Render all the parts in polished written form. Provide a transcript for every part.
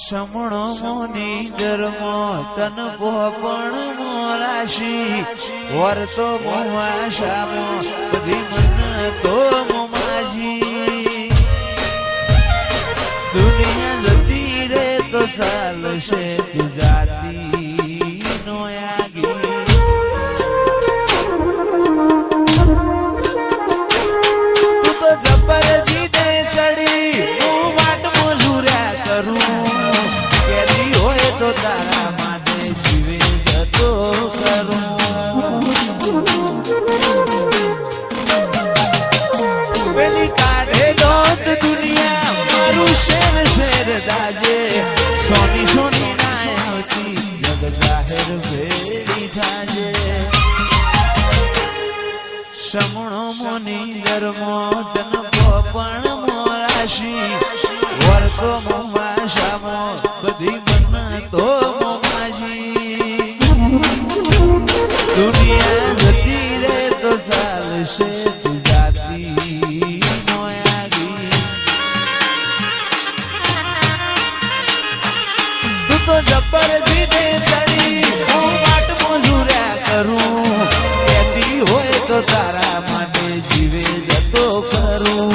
સમણો મોની ધર્મો તન પોપણ મોરાશી વર્તો મોવાશામો બધી મન તો મોમાજી દુનિયા જતી રે તો ચાલશે ગુજરાતી નો આગી તું તો જબર જીતે ચડી હું વાટ મજૂર્યા કરું તો તારા માટે જીવે જતો કરું પેલી કાઢે દોત દુનિયા મારું શેર શેર દાજે સોની સોની ના આવતી જગ જાહેર ભેડી થાજે સમણો મોની ધર્મો તન પોપણ મોરાશી વર્તો મોમાશામો બધી તો મોમાજી દુનિયા જતી રે તો ચાલશે ગુજરાતી નો આગી તું તો જબર જીતે ચડી હું વાટ મજૂર્યા કરું કહેતી હોય તો તારા માટે જીવે જતો કરું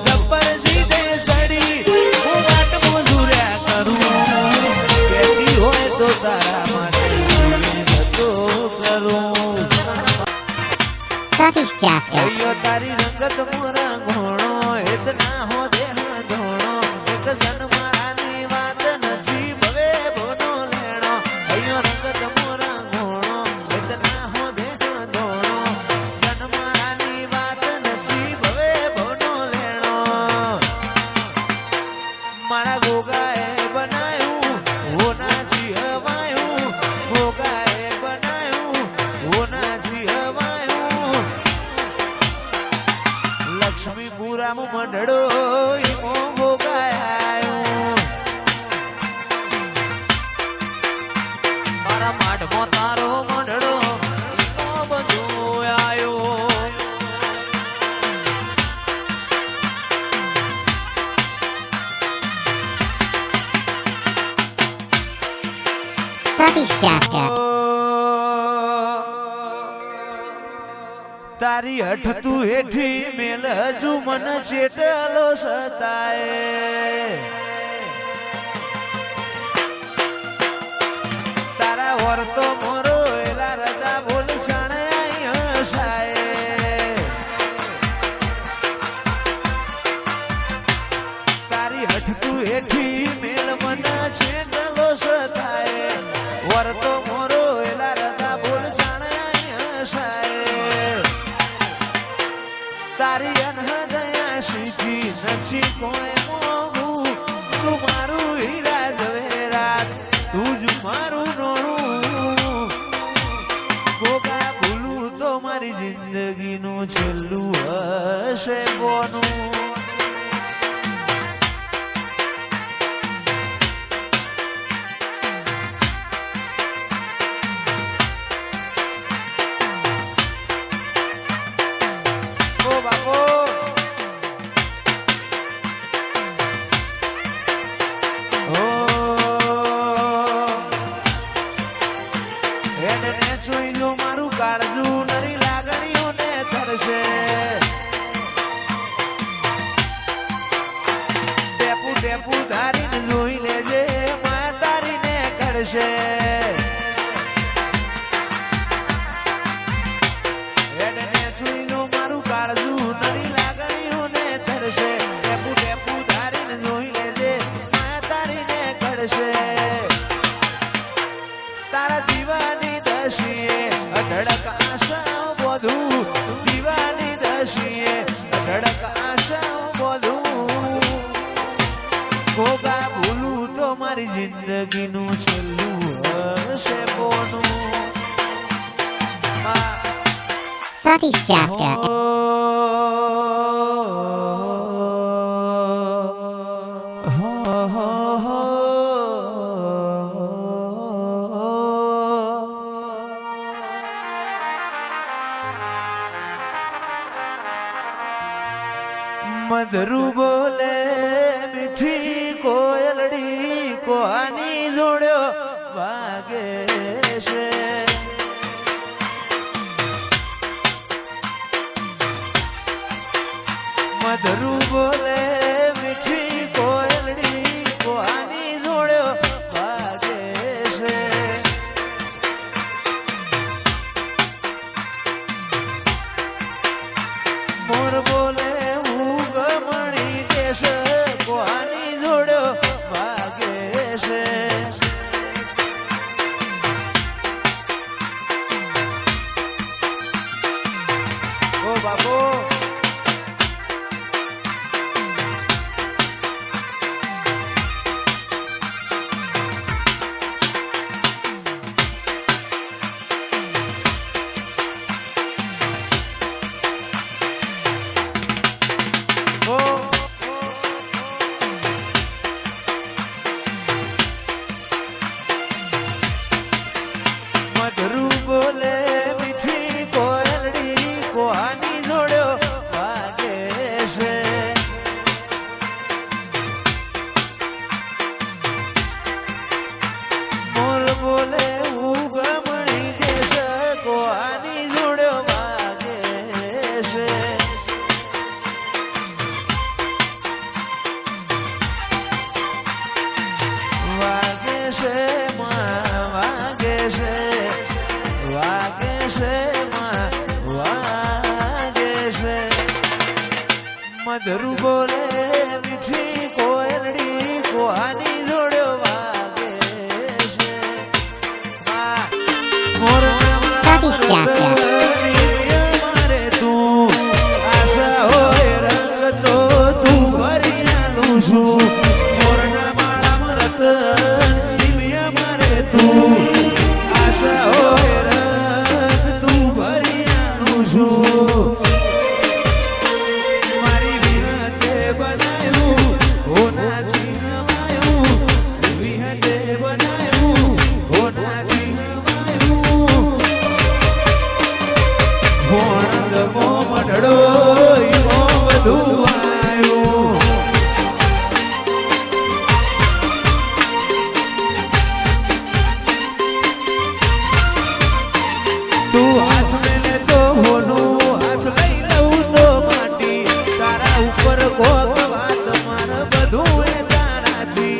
જબર જીતે ચડી હું વાટ મજૂર્યા કરું તો તારા માટે જતો કરું સતીશ જાસ્કર અયો તારી રંગત મોરા ઘોણો હેત ના હો દેહ ધોણો એક જન્માની વાત નથી ભવે બોનો લેણો અયો રંગત મોરા ઘોણો હેત ના હો દેહ ધોણો જન્માની વાત નથી ભવે બોનો લેણો મારા ગોગાએ બનાયું હોના લક્ષ્મીપુરામાં મંડળો ઈમો ભોગાયો મારા માઠમાં તારો મંડળો ઈમો બધો આયો સતીશ જાસ્કર તારી હઠ તું હેઠી મેલ હજુ મન ચેટલો સતાય તારા વર્તો મોરો એલા રદા બોલ શણાય હસાય તારી હઠ તું હેઠી મેલ મન ચેટલો સતાય વર્તો મોરો એલા રદા બોલ શણાય હસાય તારી અનહદયા શીખી નથી કોઈ મોગું તું મારું હીરા ઝવેરાત તું જ મારું નોણું ગોગા ભૂલું તો મારી જિંદગીનું છેલ્લું હશે કોનું મારું કાળજું નરી લાગણીઓને તરશે ટેપુ ટેપુ ધારીને જોઈ લેજે માં તારીને કરશે મારું કાળજું નરી લાગણીઓને તરશે ટેપુ ટેપુ ધારીને જોઈ લેજે માં તારીને કરશે તારા જીવાની દશીએ અઢળક આશા બધું જીવાની દશીએ અઢળક આશા બધું ગોગા ભૂલું તો મારી જિંદગીનું છેલ્લું હશે કોનું સતીશ જાસ્કર મધરુ બોલે મીઠી કોયલડી કોની જોડ્યો વાગે છે મધરું બોલે મીઠી કોયલડી કોની જોડ્યો વાગે છે મોર બોલે હું ગમણી દેશ કોની જોડ્યો વાગે છે ઓ બાબો મધરું બોલે મીઠી કોયલડી કોની જોડ્યો વાગે છે મોર બોલે હું ગમણી દેશ કોની જોડ્યો વાગે છે વાગે છે વાગે છે વાગે છે વાગે છે મધરું બોલે મીઠી કોયલડી કોની જોડ્યો વાગે છે Satish Jaska. મારે તું આશા હોય રંગ તો તું ભરી આલું છું મોરના માળામાં રતન દિવ્ય મારે તું આશા હોય રંગ તું ભરી આલું છું મારી વિહતે બનાયું હોના જીવવાયું વિહતે બનાયું હોના જીવવાયું ભોણંદ મોમડડો ઈમો બધું આયું તું હાથ મેલે તો હોનું હાથ લઈ લઉં તો માટી તારા ઉપર કોક વાત માર બધું એ તારાથી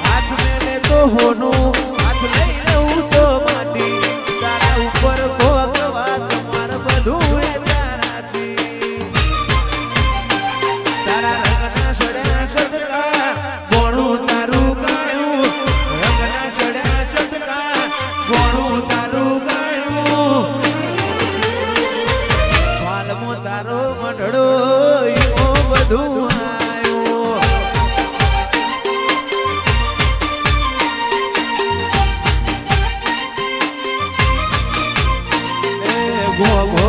હાથ મેલે તો હોનું હાથ લઈ લઉં તો માટી તારા ઉપર કોક વાત માર બધું એ તારાથી તારા રંગના સડ્યા સદકા ગોણું તારું ગાયું રંગના ચડ્યા સદકા ગોણું તારું ગાયું વાલમો તારો મઢડો ઈમો બધું આયું એ ગો